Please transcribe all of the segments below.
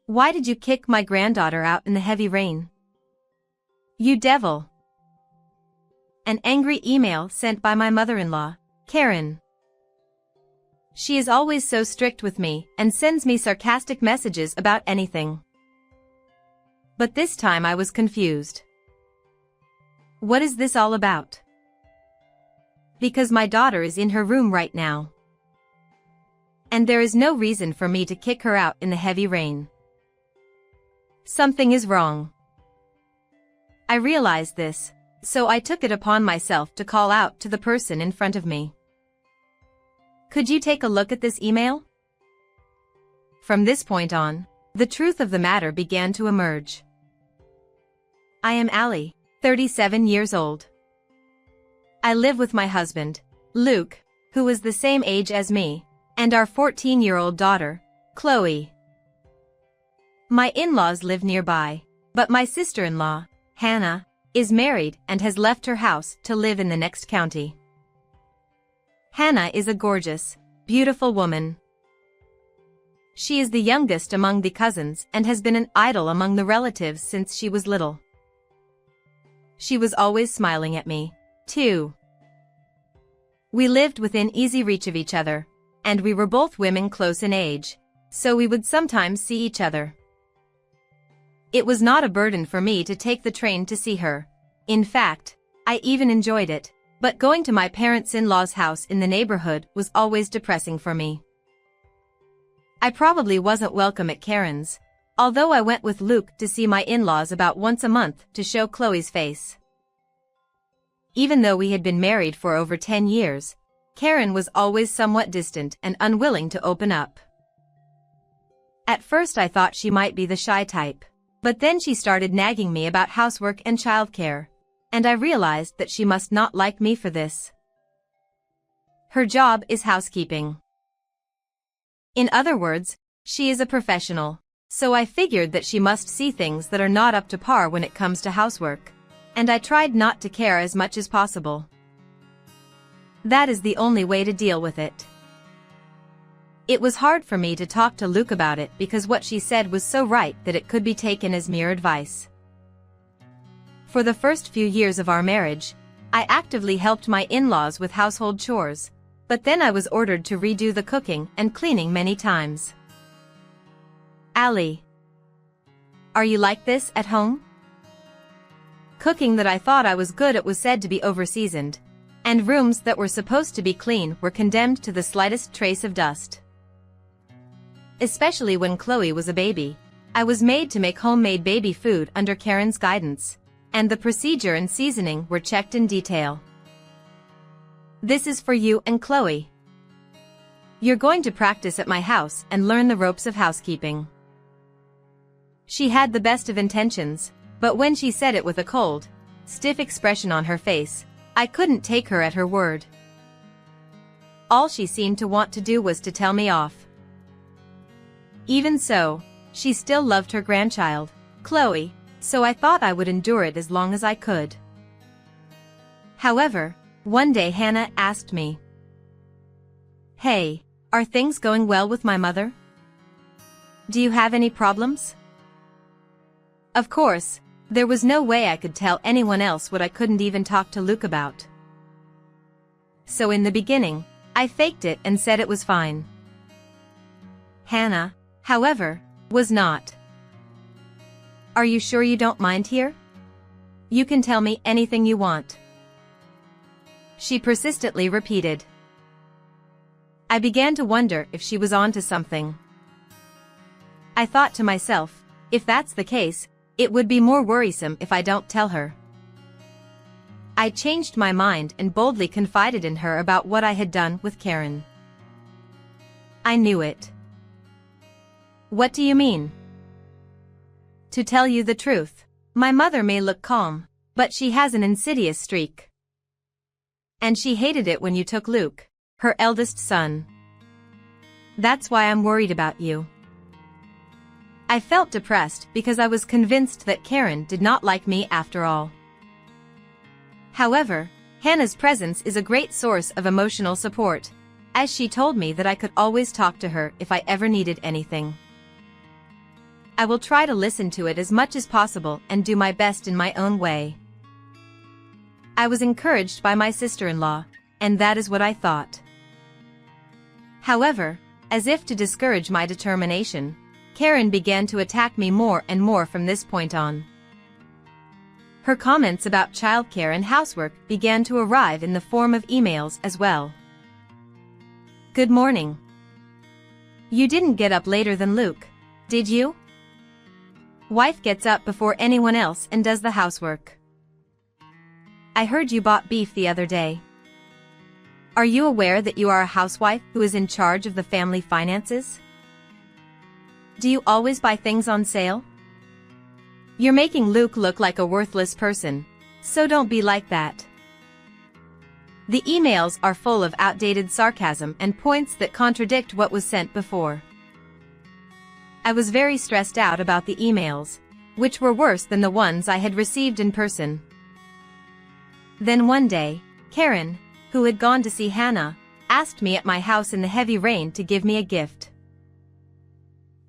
Why did you kick my granddaughter out in the heavy rain? You devil! An angry email sent by my mother-in-law, Karen. She is always so strict with me and sends me sarcastic messages about anything. But this time I was confused. What is this all about? Because my daughter is in her room right now. And there is no reason for me to kick her out in the heavy rain. Something is wrong. I realized this, so I took it upon myself to call out to the person in front of me. Could you take a look at this email? From this point on, the truth of the matter began to emerge. I am Allie, 37 years old. I live with my husband, Luke, who is the same age as me, and our 14-year-old daughter, Chloe. My in-laws live nearby, but my sister-in-law, Hannah, is married and has left her house to live in the next county. Hannah is a gorgeous, beautiful woman. She is the youngest among the cousins and has been an idol among the relatives since she was little. She was always smiling at me, too. We lived within easy reach of each other, and we were both women close in age, so we would sometimes see each other. It was not a burden for me to take the train to see her. In fact, I even enjoyed it, but going to my parents-in-law's house in the neighborhood was always depressing for me. I probably wasn't welcome at Karen's, although I went with Luke to see my in-laws about once a month to show Chloe's face. Even though we had been married for over 10 years, Karen was always somewhat distant and unwilling to open up. At first I thought she might be the shy type, but then she started nagging me about housework and childcare, and I realized that she must not like me for this. Her job is housekeeping. In other words, she is a professional, so I figured that she must see things that are not up to par when it comes to housework, and I tried not to care as much as possible. That is the only way to deal with it. It was hard for me to talk to Luke about it because what she said was so right that it could be taken as mere advice. For the first few years of our marriage, I actively helped my in-laws with household chores, but then I was ordered to redo the cooking and cleaning many times. Allie, are you like this at home? Cooking that I thought I was good at was said to be over-seasoned, and rooms that were supposed to be clean were condemned to the slightest trace of dust. Especially when Chloe was a baby, I was made to make homemade baby food under Karen's guidance, and the procedure and seasoning were checked in detail. This is for you and Chloe. You're going to practice at my house and learn the ropes of housekeeping. She had the best of intentions, but when she said it with a cold, stiff expression on her face, I couldn't take her at her word. All she seemed to want to do was to tell me off. Even so, she still loved her grandchild, Chloe, so I thought I would endure it as long as I could. However, one day Hannah asked me, "Hey, are things going well with my mother? Do you have any problems?" Of course, there was no way I could tell anyone else what I couldn't even talk to Luke about. So in the beginning, I faked it and said it was fine. Hannah, however, was not. "Are you sure you don't mind here? You can tell me anything you want," she persistently repeated. I began to wonder if she was on to something. I thought to myself, if that's the case, it would be more worrisome if I don't tell her. I changed my mind and boldly confided in her about what I had done with Karen. I knew it. "What do you mean?" "To tell you the truth, my mother may look calm, but she has an insidious streak. And she hated it when you took Luke, her eldest son. That's why I'm worried about you." I felt depressed because I was convinced that Karen did not like me after all. However, Hannah's presence is a great source of emotional support, as she told me that I could always talk to her if I ever needed anything. I will try to listen to it as much as possible and do my best in my own way. I was encouraged by my sister-in-law, and that is what I thought. However, as if to discourage my determination, Karen began to attack me more and more from this point on. Her comments about childcare and housework began to arrive in the form of emails as well. Good morning. You didn't get up later than Luke, did you? Wife gets up before anyone else and does the housework. I heard you bought beef the other day. Are you aware that you are a housewife who is in charge of the family finances? Do you always buy things on sale? You're making Luke look like a worthless person, so don't be like that. The emails are full of outdated sarcasm and points that contradict what was sent before. I was very stressed out about the emails, which were worse than the ones I had received in person. Then one day, Karen, who had gone to see Hannah, asked me at my house in the heavy rain to give me a gift.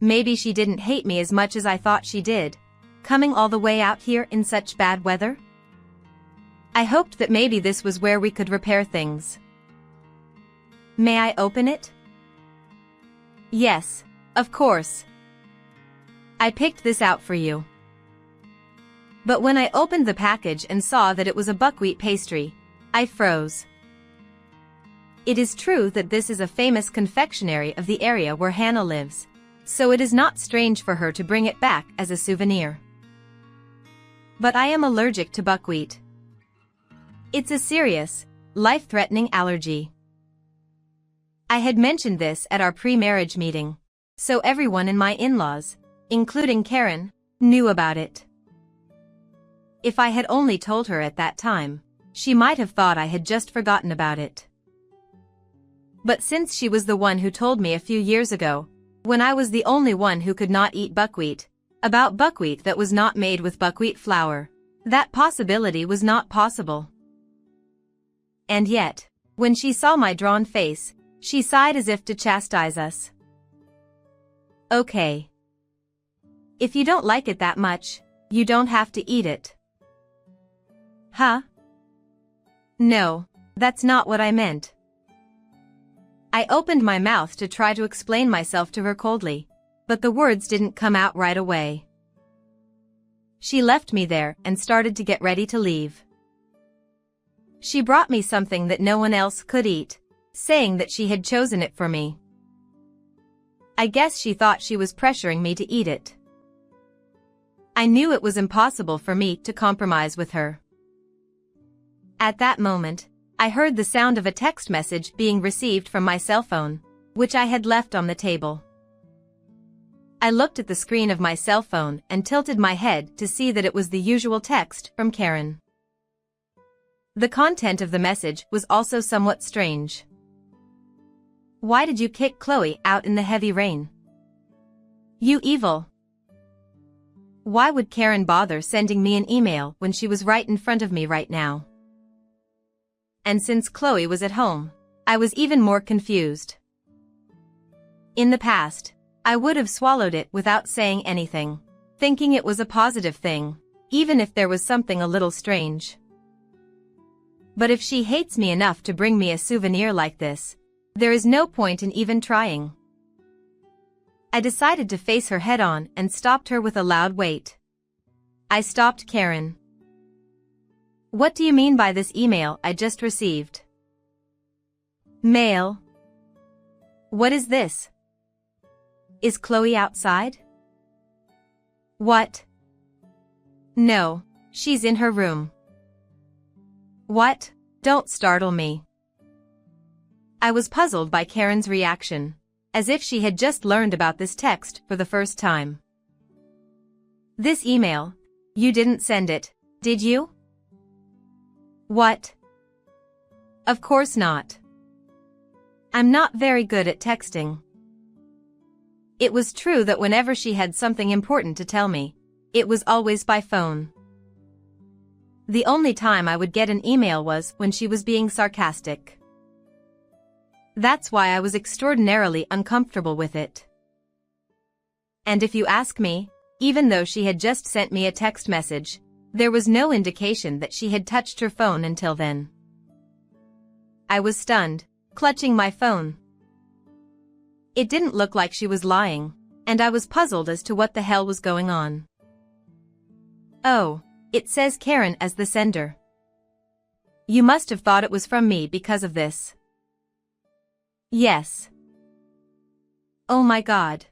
Maybe she didn't hate me as much as I thought she did, coming all the way out here in such bad weather. I hoped that maybe this was where we could repair things. May I open it? Yes, of course. I picked this out for you. But when I opened the package and saw that it was a buckwheat pastry, I froze. It is true that this is a famous confectionery of the area where Hannah lives, so it is not strange for her to bring it back as a souvenir. But I am allergic to buckwheat. It's a serious, life-threatening allergy. I had mentioned this at our pre-marriage meeting, so everyone in my in-laws, including Karen, knew about it. If I had only told her at that time, she might have thought I had just forgotten about it. But since she was the one who told me a few years ago, when I was the only one who could not eat buckwheat, about buckwheat that was not made with buckwheat flour, that possibility was not possible. And yet, when she saw my drawn face, she sighed as if to chastise us. Okay. If you don't like it that much, you don't have to eat it. Huh? No, that's not what I meant. I opened my mouth to try to explain myself to her coldly, but the words didn't come out right away. She left me there and started to get ready to leave. She brought me something that no one else could eat, saying that she had chosen it for me. I guess she thought she was pressuring me to eat it. I knew it was impossible for me to compromise with her. At that moment, I heard the sound of a text message being received from my cell phone, which I had left on the table. I looked at the screen of my cell phone and tilted my head to see that it was the usual text from Karen. The content of the message was also somewhat strange. Why did you kick Chloe out in the heavy rain? You evil. Why would Karen bother sending me an email when she was right in front of me right now? And since Chloe was at home, I was even more confused. In the past, I would have swallowed it without saying anything, thinking it was a positive thing, even if there was something a little strange. But if she hates me enough to bring me a souvenir like this, there is no point in even trying. I decided to face her head-on and stopped her with a loud wait. I stopped Karen. What do you mean by this email I just received? Mail? What is this? Is Chloe outside? What? No, she's in her room. What? Don't startle me. I was puzzled by Karen's reaction, as if she had just learned about this text for the first time. This email, you didn't send it, did you? What? Of course not. I'm not very good at texting. It was true that whenever she had something important to tell me, it was always by phone. The only time I would get an email was when she was being sarcastic. That's why I was extraordinarily uncomfortable with it. And if you ask me, Even though she had just sent me a text message, there was no indication that she had touched her phone until then. I was stunned, clutching my phone. It didn't look like she was lying, and I was puzzled as to what the hell was going on. Oh, it says Karen as the sender. You must have thought it was from me because of this. Yes. Oh my God.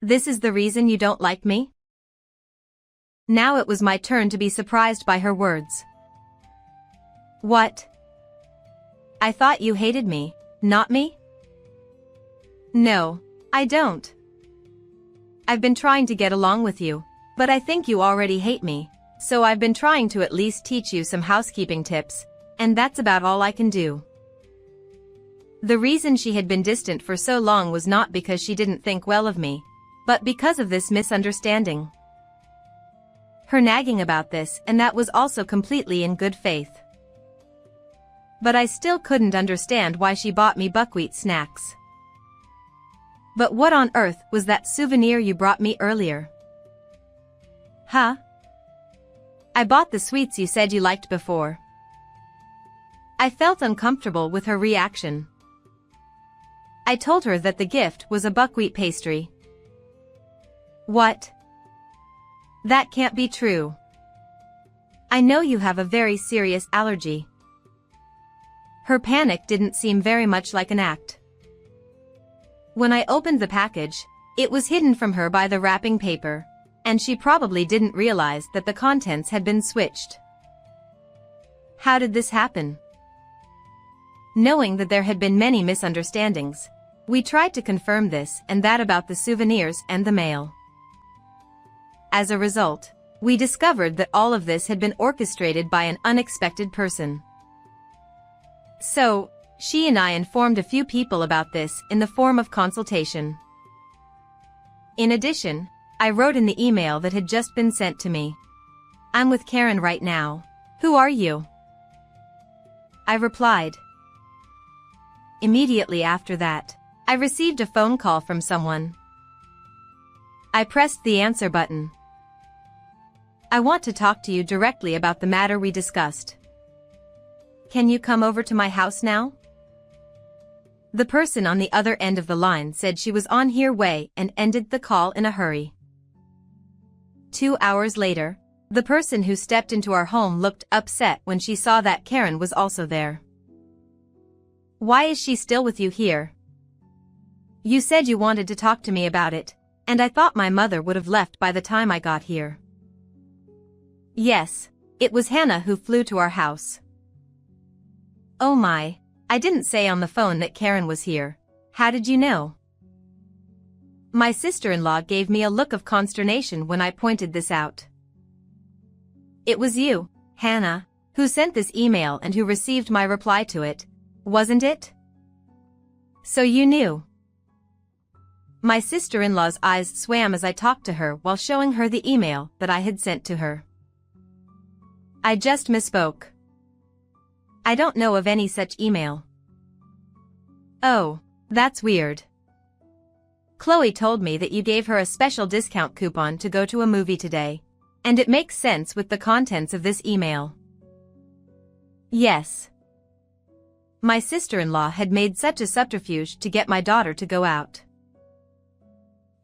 This is the reason you don't like me? Now it was my turn to be surprised by her words. What? I thought you hated me, not me? No, I don't. I've been trying to get along with you, but I think you already hate me, so I've been trying to at least teach you some housekeeping tips, and that's about all I can do. The reason she had been distant for so long was not because she didn't think well of me, but because of this misunderstanding. Her nagging about this, and that was also completely in good faith. But I still couldn't understand why she bought me buckwheat snacks. But what on earth was that souvenir you brought me earlier? Huh? I bought the sweets you said you liked before. I felt uncomfortable with her reaction. I told her that the gift was a buckwheat pastry. What? That can't be true. I know you have a very serious allergy. Her panic didn't seem very much like an act. When I opened the package, it was hidden from her by the wrapping paper, and she probably didn't realize that the contents had been switched. How did this happen? Knowing that there had been many misunderstandings, we tried to confirm this and that about the souvenirs and the mail. As a result, we discovered that all of this had been orchestrated by an unexpected person. So, she and I informed a few people about this in the form of consultation. In addition, I wrote in the email that had just been sent to me. I'm with Karen right now. Who are you? I replied. Immediately after that, I received a phone call from someone. I pressed the answer button. I want to talk to you directly about the matter we discussed. Can you come over to my house now? The person on the other end of the line said she was on her way and ended the call in a hurry. 2 hours later, the person who stepped into our home looked upset when she saw that Karen was also there. Why is she still with you here? You said you wanted to talk to me about it, and I thought my mother would have left by the time I got here. Yes, it was Hannah who flew to our house. Oh my, I didn't say on the phone that Karen was here. How did you know? My sister-in-law gave me a look of consternation when I pointed this out. It was you, Hannah, who sent this email and who received my reply to it, wasn't it? So you knew. My sister-in-law's eyes swam as I talked to her while showing her the email that I had sent to her. I just misspoke. I don't know of any such email. Oh, that's weird. Chloe told me that you gave her a special discount coupon to go to a movie today, and it makes sense with the contents of this email. Yes. My sister-in-law had made such a subterfuge to get my daughter to go out.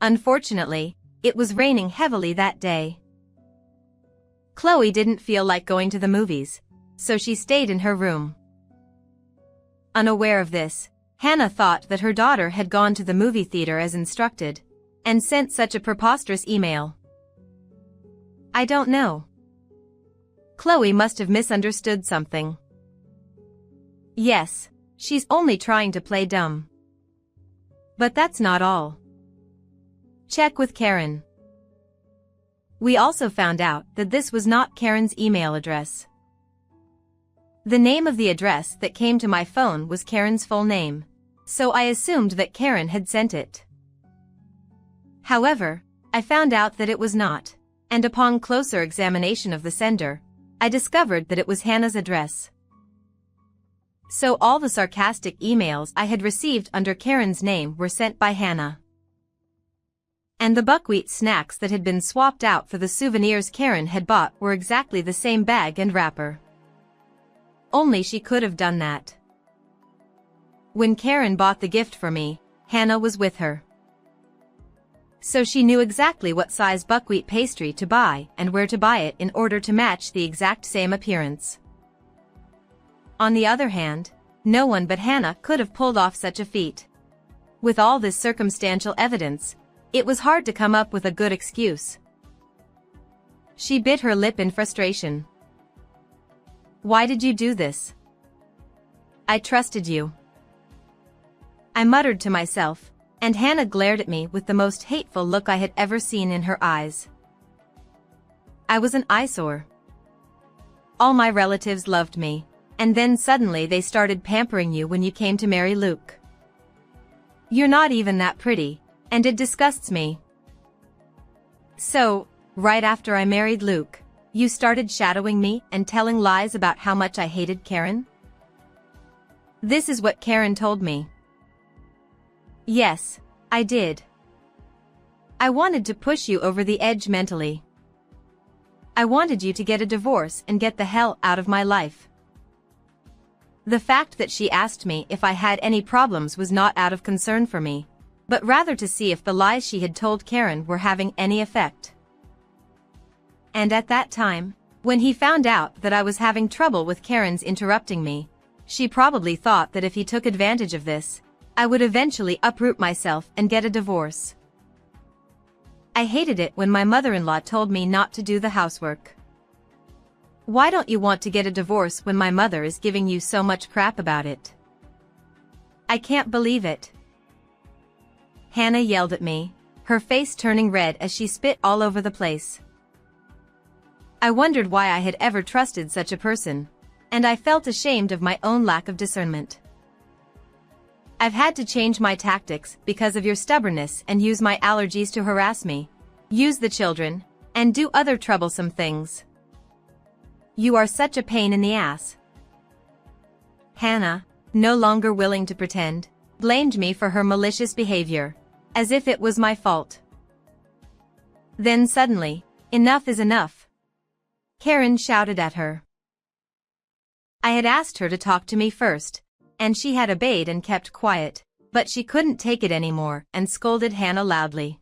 Unfortunately, it was raining heavily that day. Chloe didn't feel like going to the movies, so she stayed in her room. Unaware of this, Hannah thought that her daughter had gone to the movie theater as instructed, and sent such a preposterous email. I don't know. Chloe must have misunderstood something. Yes, she's only trying to play dumb. But that's not all. Check with Karen. We also found out that this was not Karen's email address. The name of the address that came to my phone was Karen's full name, so I assumed that Karen had sent it. However, I found out that it was not, and upon closer examination of the sender, I discovered that it was Hannah's address. So all the sarcastic emails I had received under Karen's name were sent by Hannah. And the buckwheat snacks that had been swapped out for the souvenirs Karen had bought were exactly the same bag and wrapper. Only she could have done that. When Karen bought the gift for me, Hannah was with her. So she knew exactly what size buckwheat pastry to buy and where to buy it in order to match the exact same appearance. On the other hand, no one but Hannah could have pulled off such a feat. With all this circumstantial evidence, it was hard to come up with a good excuse. She bit her lip in frustration. "Why did you do this? I trusted you," I muttered to myself, and Hannah glared at me with the most hateful look I had ever seen in her eyes. I was an eyesore. All my relatives loved me, and then suddenly they started pampering you when you came to marry Luke. You're not even that pretty, and it disgusts me. So, right after I married Luke, you started shadowing me and telling lies about how much I hated Karen? This is what Karen told me. Yes, I did. I wanted to push you over the edge mentally. I wanted you to get a divorce and get the hell out of my life. The fact that she asked me if I had any problems was not out of concern for me, but rather to see if the lies she had told Karen were having any effect. And at that time, when he found out that I was having trouble with Karen's interrupting me, she probably thought that if he took advantage of this, I would eventually uproot myself and get a divorce. I hated it when my mother-in-law told me not to do the housework. Why don't you want to get a divorce when my mother is giving you so much crap about it? I can't believe it. Hannah yelled at me, her face turning red as she spit all over the place. I wondered why I had ever trusted such a person, and I felt ashamed of my own lack of discernment. I've had to change my tactics because of your stubbornness and use my allergies to harass me, use the children, and do other troublesome things. You are such a pain in the ass. Hannah, no longer willing to pretend, blamed me for her malicious behavior, as if it was my fault. Then suddenly, enough is enough. Karen shouted at her. I had asked her to talk to me first, and she had obeyed and kept quiet, but she couldn't take it anymore and scolded Hannah loudly.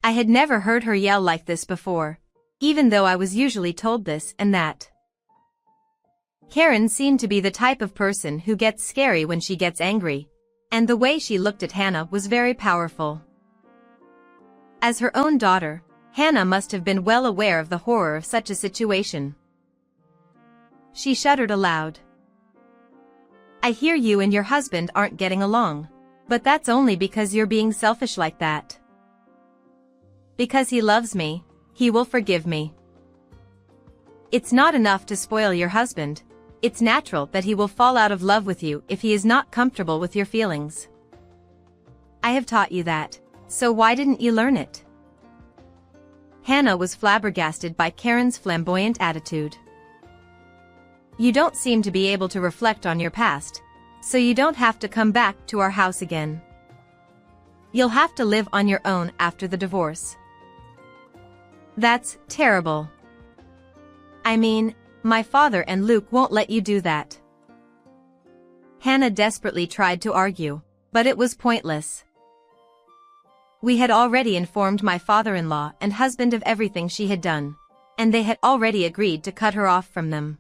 I had never heard her yell like this before, even though I was usually told this and that. Karen seemed to be the type of person who gets scary when she gets angry, and the way she looked at Hannah was very powerful. As her own daughter, Hannah must have been well aware of the horror of such a situation. She shuddered aloud. I hear you and your husband aren't getting along, but that's only because you're being selfish like that. Because he loves me, he will forgive me. It's not enough to spoil your husband, it's natural that he will fall out of love with you if he is not comfortable with your feelings. I have taught you that, so why didn't you learn it? Hannah was flabbergasted by Karen's flamboyant attitude. You don't seem to be able to reflect on your past, so you don't have to come back to our house again. You'll have to live on your own after the divorce. That's terrible. I mean, my father and Luke won't let you do that. Hannah desperately tried to argue, but it was pointless. We had already informed my father-in-law and husband of everything she had done, and they had already agreed to cut her off from them.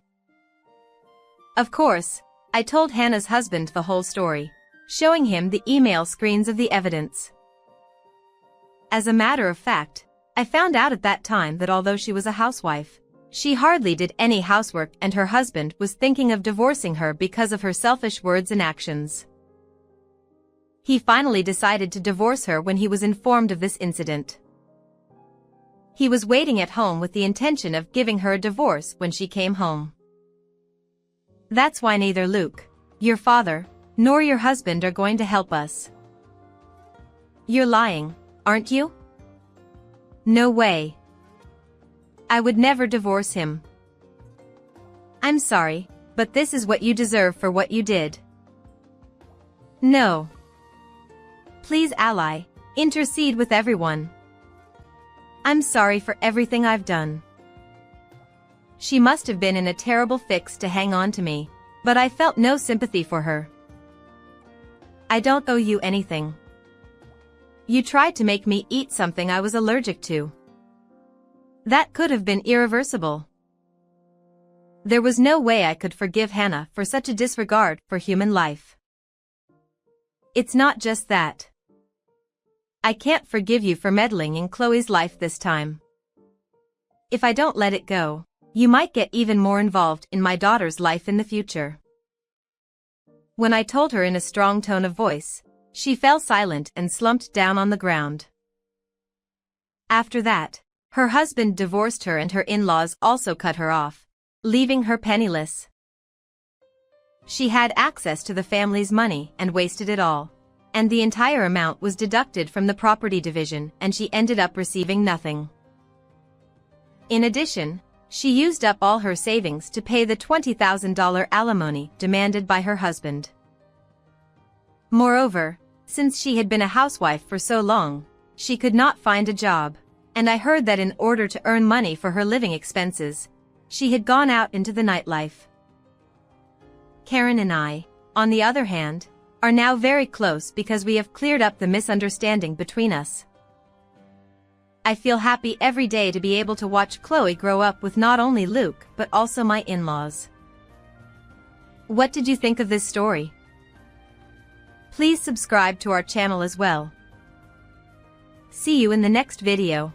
Of course, I told Hannah's husband the whole story, showing him the email screens of the evidence. As a matter of fact, I found out at that time that although she was a housewife, she hardly did any housework and her husband was thinking of divorcing her because of her selfish words and actions. He finally decided to divorce her when he was informed of this incident. He was waiting at home with the intention of giving her a divorce when she came home. That's why neither Luke, your father, nor your husband are going to help us. You're lying, aren't you? No way. I would never divorce him. I'm sorry, but this is what you deserve for what you did. No. Please ally, Intercede with everyone. I'm sorry for everything I've done. She must have been in a terrible fix to hang on to me, but I felt no sympathy for her. I don't owe you anything. You tried to make me eat something I was allergic to. That could have been irreversible. There was no way I could forgive Hannah for such a disregard for human life. It's not just that. I can't forgive you for meddling in Chloe's life this time. If I don't let it go, you might get even more involved in my daughter's life in the future. When I told her in a strong tone of voice, she fell silent and slumped down on the ground. After that, her husband divorced her and her in-laws also cut her off, leaving her penniless. She had access to the family's money and wasted it all, and the entire amount was deducted from the property division and she ended up receiving nothing. In addition, she used up all her savings to pay the $20,000 alimony demanded by her husband. Moreover, since she had been a housewife for so long, she could not find a job, and I heard that in order to earn money for her living expenses, she had gone out into the nightlife. Karen and I, on the other hand, are now very close because we have cleared up the misunderstanding between us. I feel happy every day to be able to watch Chloe grow up with not only Luke but also my in-laws. What did you think of this story? Please subscribe to our channel as well. See you in the next video.